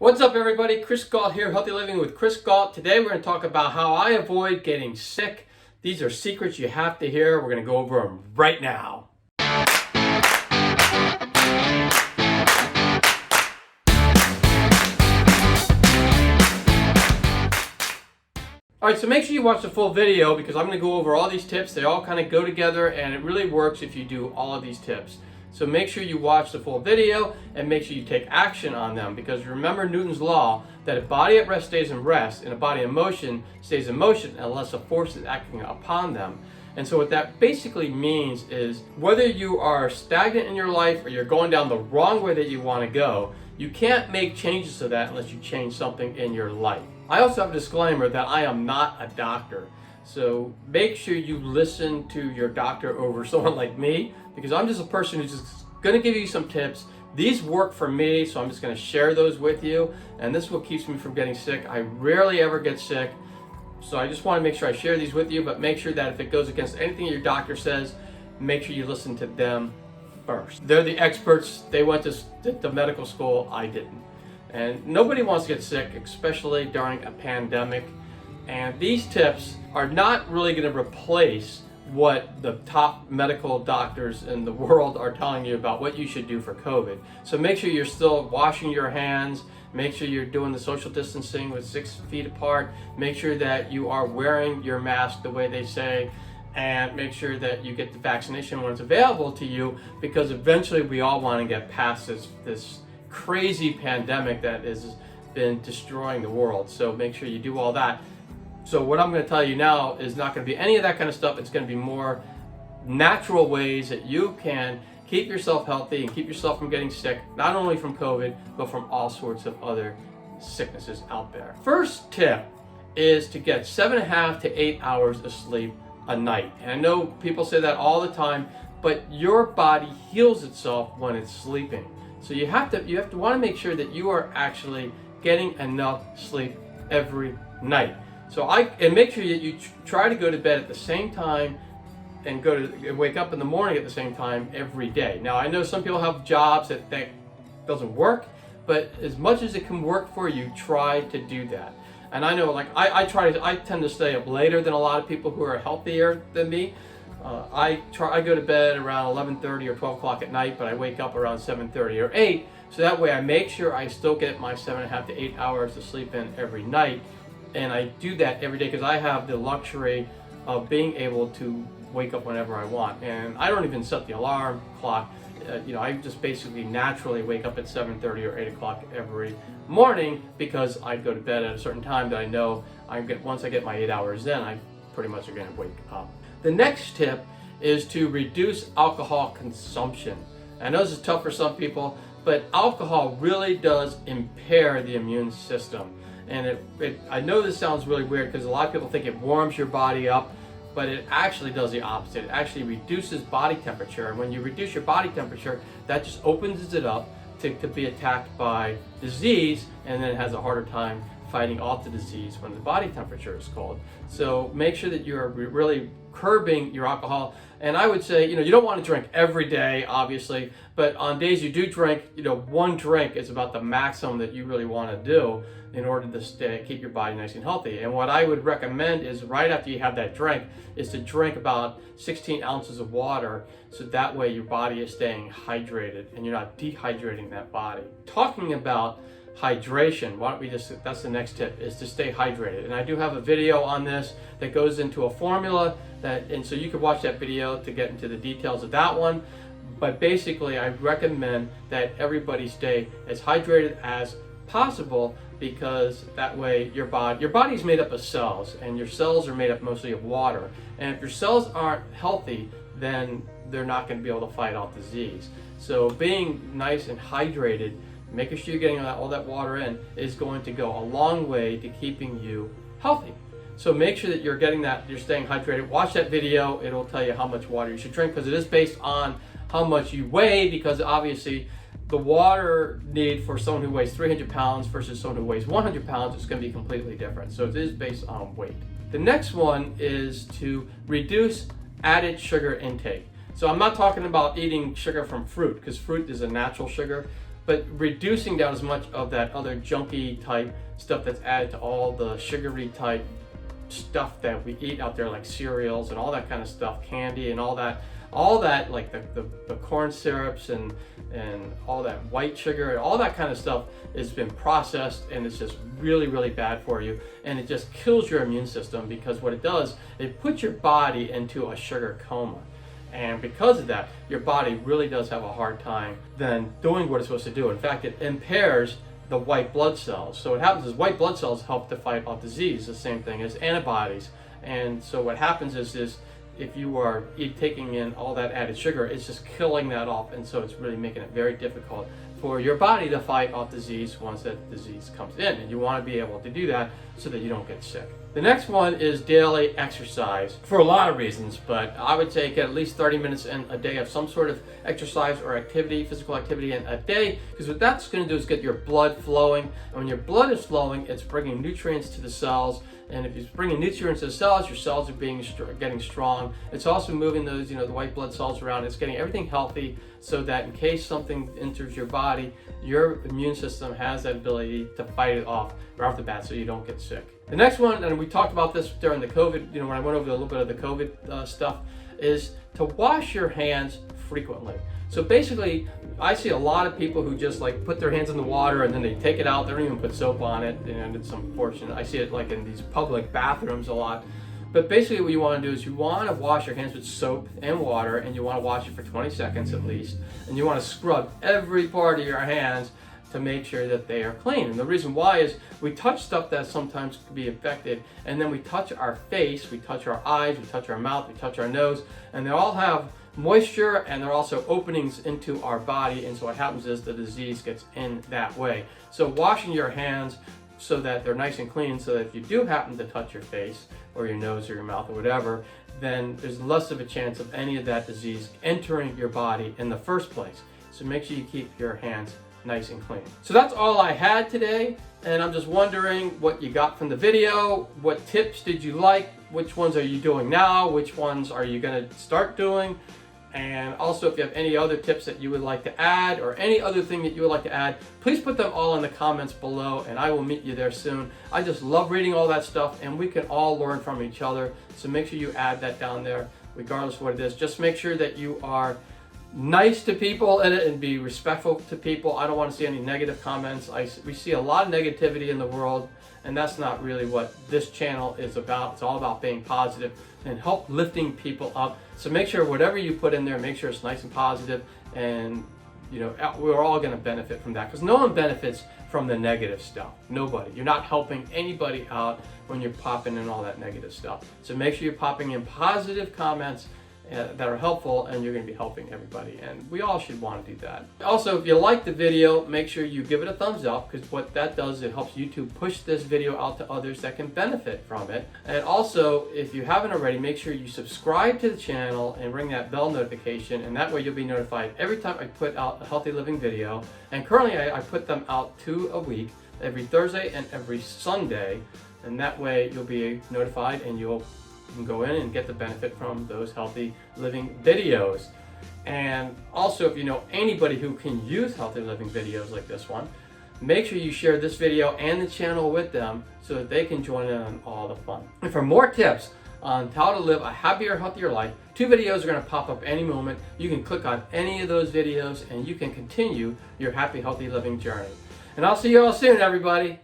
What's up everybody, Chris Gault here, Healthy Living with Chris Gault. Today we're going to talk about how I avoid getting sick. These are secrets you have to hear. We're going to go over them right now. Alright, so make sure you watch the full video because I'm going to go over all these tips. They all kind of go together and it really works if you do all of these tips. So make sure you watch the full video and make sure you take action on them, because remember Newton's law that a body at rest stays in rest and a body in motion stays in motion unless a force is acting upon them. And so what that basically means is whether you are stagnant in your life or you're going down the wrong way that you want to go, you can't make changes to that unless you change something in your life. I also have a disclaimer that I am not a doctor. So make sure you listen to your doctor over someone like me, because I'm just a person who's just going to give you some tips. These work for me, so I'm just going to share those with you, and this is what keeps me from getting sick. I rarely ever get sick, so I just want to make sure I share these with you, but make sure that if it goes against anything your doctor says, make sure you listen to them first. They're the experts. They went to medical school. I didn't. And nobody wants to get sick, especially during a pandemic. And these tips are not really going to replace what the top medical doctors in the world are telling you about what you should do for COVID. So make sure you're still washing your hands, make sure you're doing the social distancing with 6 feet apart, make sure that you are wearing your mask the way they say, and make sure that you get the vaccination when it's available to you, because eventually we all want to get past this crazy pandemic that has been destroying the world. So make sure you do all that. So what I'm going to tell you now is not going to be any of that kind of stuff. It's going to be more natural ways that you can keep yourself healthy and keep yourself from getting sick, not only from COVID, but from all sorts of other sicknesses out there. First tip is to get 7.5 to 8 hours of sleep a night. And I know people say that all the time, but your body heals itself when it's sleeping. So you have to want to make sure that you are actually getting enough sleep every night. So make sure that you try to go to bed at the same time and wake up in the morning at the same time every day. Now I know some people have jobs that doesn't work, but as much as it can work for you, try to do that. And I know, like I tend to stay up later than a lot of people who are healthier than me. I go to bed around 11:30 or 12 o'clock at night, but I wake up around 7:30 or 8. So that way I make sure I still get my 7.5 to 8 hours to sleep in every night. And I do that every day because I have the luxury of being able to wake up whenever I want. And I don't even set the alarm clock. I just basically naturally wake up at 7:30 or 8 o'clock every morning, because I go to bed at a certain time that I know once I get my 8 hours in, I pretty much are going to wake up. The next tip is to reduce alcohol consumption. I know this is tough for some people, but alcohol really does impair the immune system. And I know this sounds really weird because a lot of people think it warms your body up, but it actually does the opposite. It actually reduces body temperature. And when you reduce your body temperature, that just opens it up to be attacked by disease, and then has a harder time fighting off the disease when the body temperature is cold. So make sure that you're really curbing your alcohol. And I would say, you don't want to drink every day, obviously, but on days you do drink, one drink is about the maximum that you really want to do in order to keep your body nice and healthy. And what I would recommend is right after you have that drink is to drink about 16 ounces of water, so that way your body is staying hydrated and you're not dehydrating that body. Talking about hydration, that's the next tip, is to stay hydrated. And I do have a video on this that goes into a formula and so you could watch that video to get into the details of that one. But basically I recommend that everybody stay as hydrated as possible, because that way your body is made up of cells, and your cells are made up mostly of water. And if your cells aren't healthy, then they're not going to be able to fight off disease. So being nice and hydrated, making sure you're getting all that water in, is going to go a long way to keeping you healthy. So make sure that you're staying hydrated. Watch that video. It'll tell you how much water you should drink, because it is based on how much you weigh, because obviously the water need for someone who weighs 300 pounds versus someone who weighs 100 pounds is going to be completely different. So it is based on weight. The next one is to reduce added sugar intake. So I'm not talking about eating sugar from fruit, because fruit is a natural sugar. but reducing down as much of that other junky type stuff that's added to all the sugary type stuff that we eat out there, like cereals and all that kind of stuff, candy and all that like the corn syrups and all that white sugar and all that kind of stuff has been processed, and it's just really bad for you, and it just kills your immune system, because what it does, it puts your body into a sugar coma. And because of that, your body really does have a hard time then doing what it's supposed to do. In fact, it impairs the white blood cells. So what happens is white blood cells help to fight off disease, the same thing as antibodies. And so what happens is if you are taking in all that added sugar, it's just killing that off, and so it's really making it very difficult for your body to fight off disease once that disease comes in, and you want to be able to do that so that you don't get sick. The next one is daily exercise, for a lot of reasons, but I would say get at least 30 minutes in a day of some sort of exercise or activity, physical activity in a day, because what that's going to do is get your blood flowing, and when your blood is flowing, it's bringing nutrients to the cells, and if it's bringing nutrients to the cells, your cells are getting strong. It's also moving those, the white blood cells around. It's getting everything healthy so that in case something enters your body, your immune system has that ability to fight it off right off the bat so you don't get sick. The next one, and we talked about this during the COVID, when I went over a little bit of the COVID stuff, is to wash your hands frequently. So basically, I see a lot of people who just like put their hands in the water and then they take it out. They don't even put soap on it, and it's unfortunate. I see it like in these public bathrooms a lot. But basically what you want to do is you want to wash your hands with soap and water, and you want to wash it for 20 seconds at least. And you want to scrub every part of your hands to make sure that they are clean. And the reason why is we touch stuff that sometimes could be infected, and then we touch our face, we touch our eyes, we touch our mouth, we touch our nose, and they all have moisture, and they're also openings into our body, and so what happens is the disease gets in that way. So washing your hands so that they're nice and clean, so that if you do happen to touch your face or your nose or your mouth or whatever, then there's less of a chance of any of that disease entering your body in the first place. So make sure you keep your hands nice and clean. So that's all I had today, and I'm just wondering what you got from the video. What tips did you like? Which ones are you doing now? Which ones are you going to start doing? And also, if you have any other tips that you would like to add, or any other thing that you would like to add, please put them all in the comments below, and I will meet you there soon. I just love reading all that stuff, and we can all learn from each other. So make sure you add that down there, regardless of what it is. Just make sure that you are nice to people in it and be respectful to people. I don't want to see any negative comments. We see a lot of negativity in the world, and that's not really what this channel is about. It's all about being positive and help lifting people up. So make sure whatever you put in there, make sure it's nice and positive, and we're all going to benefit from that, because no one benefits from the negative stuff. Nobody. You're not helping anybody out when you're popping in all that negative stuff. So make sure you're popping in positive comments that are helpful, and you're going to be helping everybody, and we all should want to do that. Also, if you like the video, make sure you give it a thumbs up, because what that does, it helps YouTube push this video out to others that can benefit from it. And also, if you haven't already, make sure you subscribe to the channel and ring that bell notification, and that way you'll be notified every time I put out a healthy living video. And currently I put them out 2 a week, every Thursday and every Sunday, and that way you'll be notified, and you can go in and get the benefit from those healthy living videos. And also, if you know anybody who can use healthy living videos like this one, make sure you share this video and the channel with them so that they can join in on all the fun. And for more tips on how to live a happier, healthier life, 2 videos are going to pop up any moment. You can click on any of those videos and you can continue your happy, healthy living journey. And I'll see you all soon, everybody.